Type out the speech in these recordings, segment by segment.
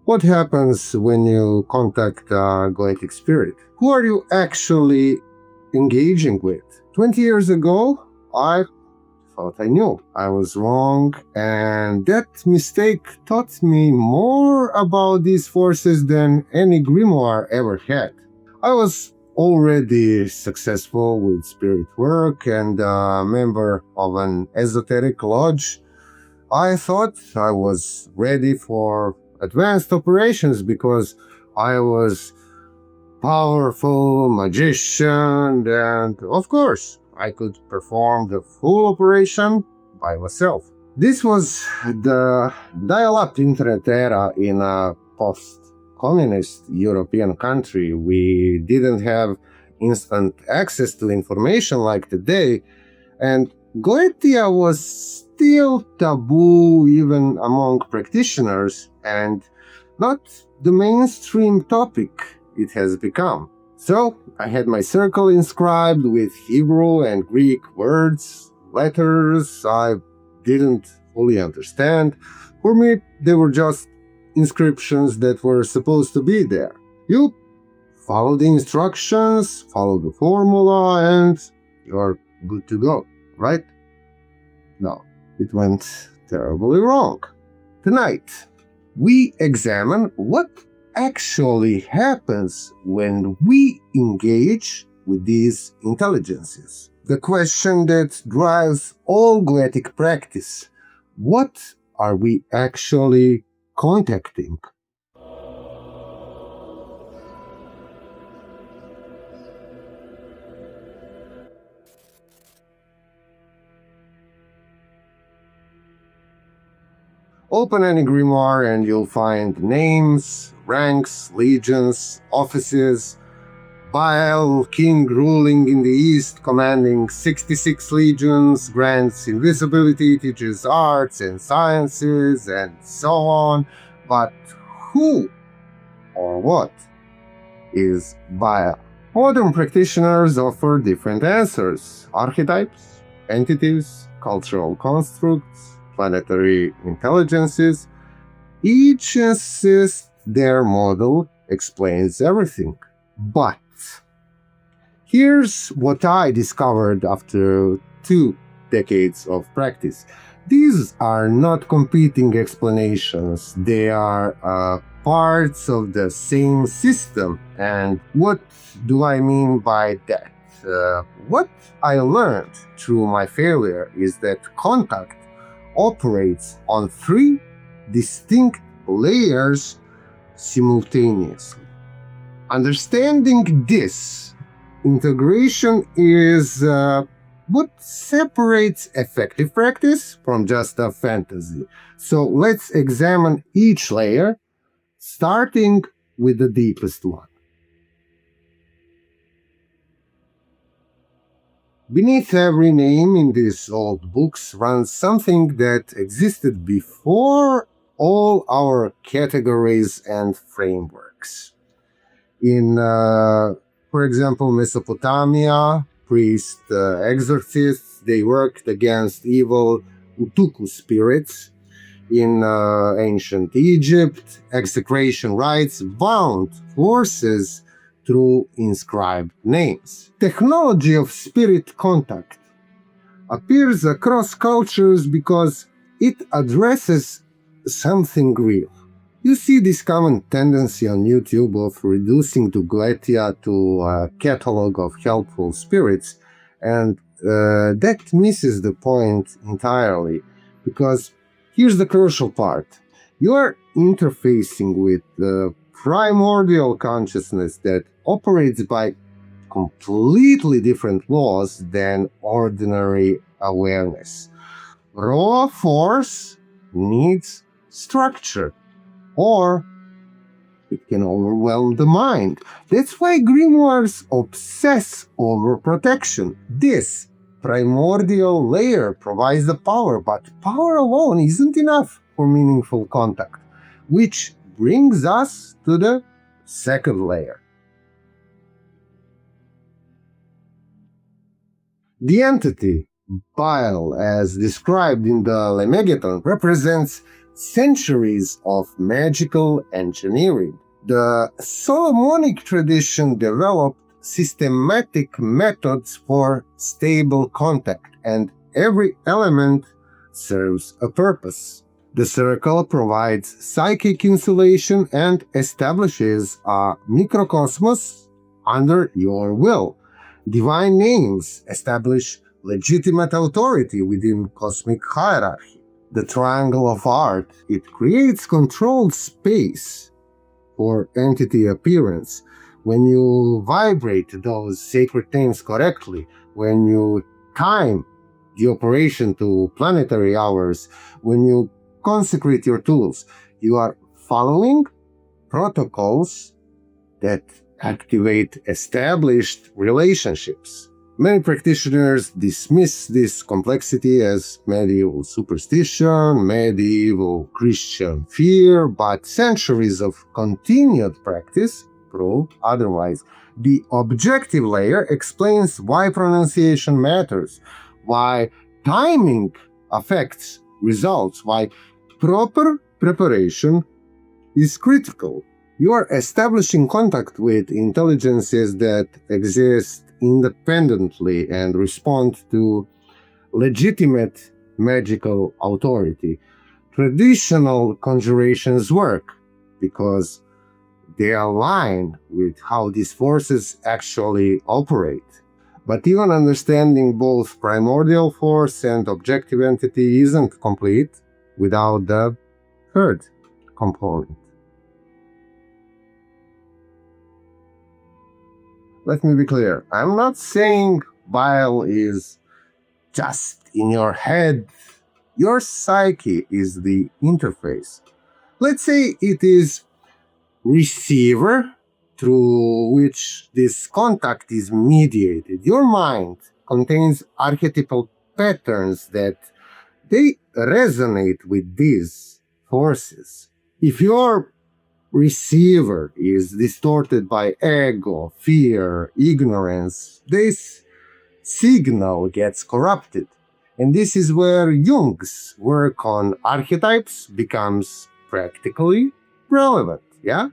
What happens when you contact a Goetic spirit? Who are you actually engaging with? 20 years ago, I thought I knew. I was wrong, and that mistake taught me more about these forces than any grimoire ever had. I was already successful with spirit work and a member of an esoteric lodge. I thought I was ready for advanced operations because I was powerful magician, and of course I could perform the full operation by myself. This was the dial-up internet era in a post-communist European country. We didn't have instant access to information like today, and Goetia was still taboo even among practitioners and not the mainstream topic it has become. So I had my circle inscribed with Hebrew and Greek words, letters I didn't fully understand. For me, they were just inscriptions that were supposed to be there. You follow the instructions, follow the formula, and you're good to go, right? No, it went terribly wrong. Tonight, we examine what actually happens when we engage with these intelligences. The question that drives all Goetic practice: what are we actually contacting? Open any grimoire and you'll find names, ranks, legions, offices. Baal, king ruling in the east, commanding 66 legions, grants invisibility, teaches arts and sciences, and so on. But who or what is Baal? Modern practitioners offer different answers: archetypes, entities, cultural constructs, planetary intelligences. Each insists their model explains everything. But here's what I discovered after 2 decades of practice. These are not competing explanations. They are parts of the same system. And what do I mean by that? What I learned through my failure is that contact operates on 3 distinct layers simultaneously. Understanding this integration is what separates effective practice from just a fantasy. So let's examine each layer, starting with the deepest one. Beneath every name in these old books runs something that existed before all our categories and frameworks. In, for example, Mesopotamia, priests, exorcists, they worked against evil Utuku spirits. In ancient Egypt, execration rites bound forces through inscribed names. Technology of spirit contact appears across cultures because it addresses something real. You see this common tendency on YouTube of reducing to Goetia to a catalog of helpful spirits, and that misses the point entirely, because here's the crucial part. You are interfacing with the primordial consciousness that operates by completely different laws than ordinary awareness. Raw force needs structure, or it can overwhelm the mind. That's why grimoires obsess over protection. This primordial layer provides the power, but power alone isn't enough for meaningful contact, which brings us to the second layer. The entity, Baal, as described in the Lemegeton, represents centuries of magical engineering. The Solomonic tradition developed systematic methods for stable contact, and every element serves a purpose. The circle provides psychic insulation and establishes a microcosmos under your will. Divine names establish legitimate authority within cosmic hierarchy. The triangle of art, it creates controlled space for entity appearance. When you vibrate those sacred names correctly, when you time the operation to planetary hours, when you consecrate your tools, you are following protocols that activate established relationships. Many practitioners dismiss this complexity as medieval superstition, medieval Christian fear, but centuries of continued practice prove otherwise. The objective layer explains why pronunciation matters, why timing affects results, why proper preparation is critical. You are establishing contact with intelligences that exist independently and respond to legitimate magical authority. Traditional conjurations work because they align with how these forces actually operate. But even understanding both primordial force and objective entity isn't complete without the third component. Let me be clear. I'm not saying bile is just in your head. Your psyche is the interface. Let's say it is receiver through which this contact is mediated. Your mind contains archetypal patterns that they resonate with these forces. If your receiver is distorted by ego, fear, ignorance, this signal gets corrupted. And this is where Jung's work on archetypes becomes practically relevant, yeah?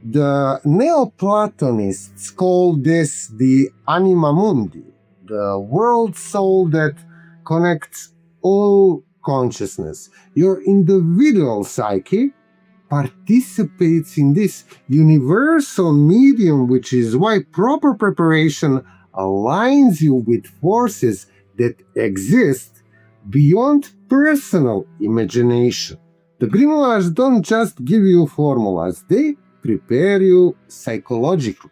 The Neoplatonists call this the anima mundi, the world soul that connects all consciousness. Your individual psyche participates in this universal medium, which is why proper preparation aligns you with forces that exist beyond personal imagination. The grimoires don't just give you formulas, they prepare you psychologically.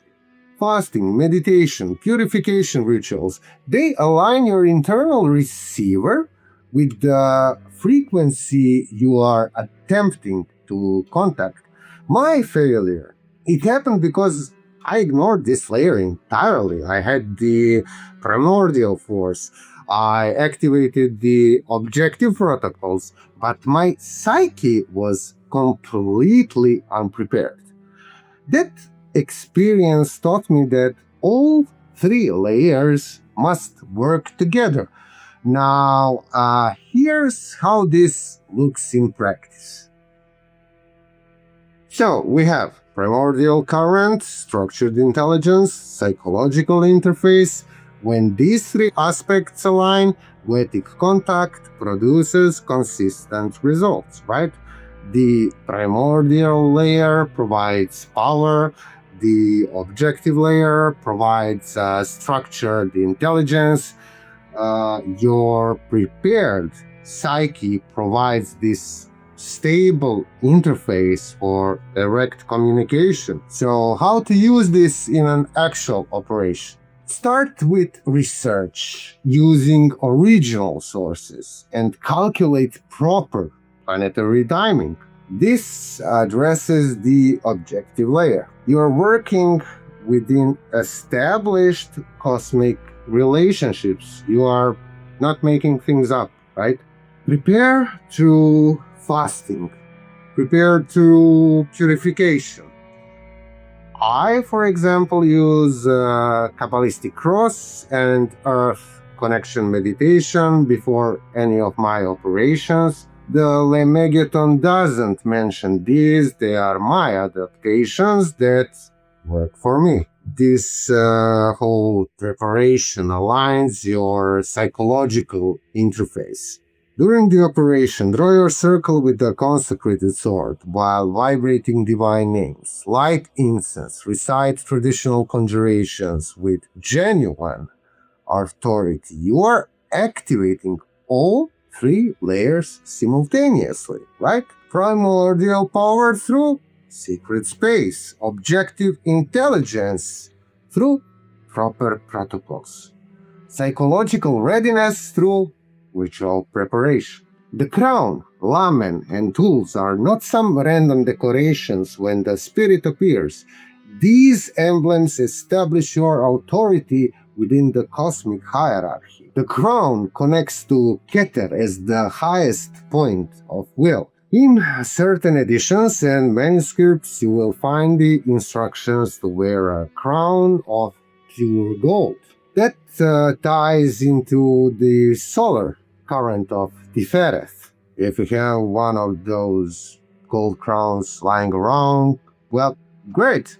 Fasting, meditation, purification rituals, they align your internal receiver with the frequency you are attempting to contact. My failure, it happened because I ignored this layer entirely. I had the primordial force. I activated the objective protocols, but my psyche was completely unprepared. That experience taught me that all three layers must work together. Now, here's how this looks in practice. So, we have primordial current, structured intelligence, psychological interface. When these three aspects align, Goetic contact produces consistent results, right? The primordial layer provides power, the objective layer provides structured intelligence, your prepared psyche provides this stable interface for direct communication. So how to use this in an actual operation? Start with research using original sources and calculate proper planetary timing. This addresses the objective layer. You're working within established cosmic relationships. You are not making things up, right? Prepare through fasting. Prepare through purification. I, for example, use Kabbalistic cross and earth connection meditation before any of my operations. The Lemegeton doesn't mention these, they are my adaptations that work for me. This whole preparation aligns your psychological interface. During the operation, draw your circle with the consecrated sword while vibrating divine names. Light incense, recite traditional conjurations with genuine authority. You are activating all three layers simultaneously, right? Primordial power through secret space, objective intelligence through proper protocols, psychological readiness through ritual preparation. The crown, lamen, and tools are not some random decorations when the spirit appears. These emblems establish your authority within the cosmic hierarchy. The crown connects to Keter as the highest point of will. In certain editions and manuscripts, you will find the instructions to wear a crown of pure gold. That ties into the solar current of Tifereth. If you have one of those gold crowns lying around, well, great.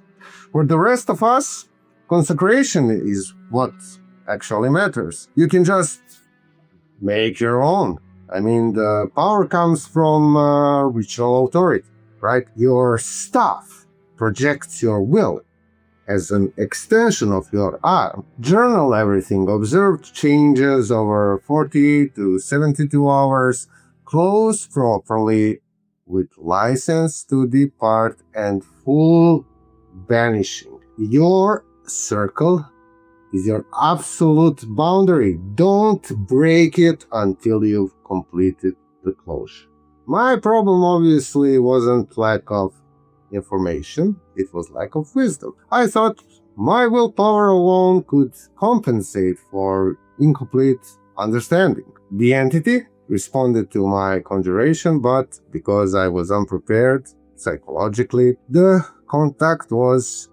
For the rest of us, consecration is what actually matters. You can just make your own. I mean, the power comes from ritual authority, right? Your staff projects your will as an extension of your arm. Journal everything. Observe changes over 40 to 72 hours. Close properly with license to depart and full banishing. Your circle is your absolute boundary. Don't break it until you've completed the closure. My problem obviously wasn't lack of information, it was lack of wisdom. I thought my willpower alone could compensate for incomplete understanding. The entity responded to my conjuration, but because I was unprepared psychologically, the contact was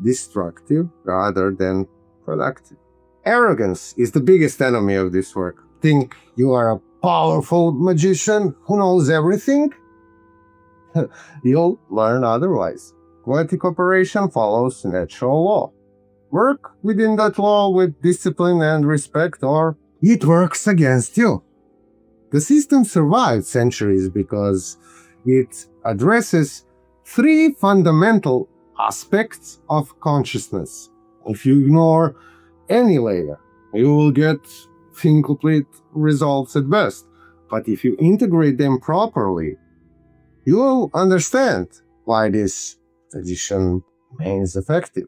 destructive rather than productive. Arrogance is the biggest enemy of this work. Think you are a powerful magician who knows everything? You'll learn otherwise. Goetic operation follows natural law. Work within that law with discipline and respect, or it works against you. The system survived centuries because it addresses three fundamental aspects of consciousness. If you ignore any layer, you will get incomplete results at best. But if you integrate them properly, you will understand why this tradition remains effective.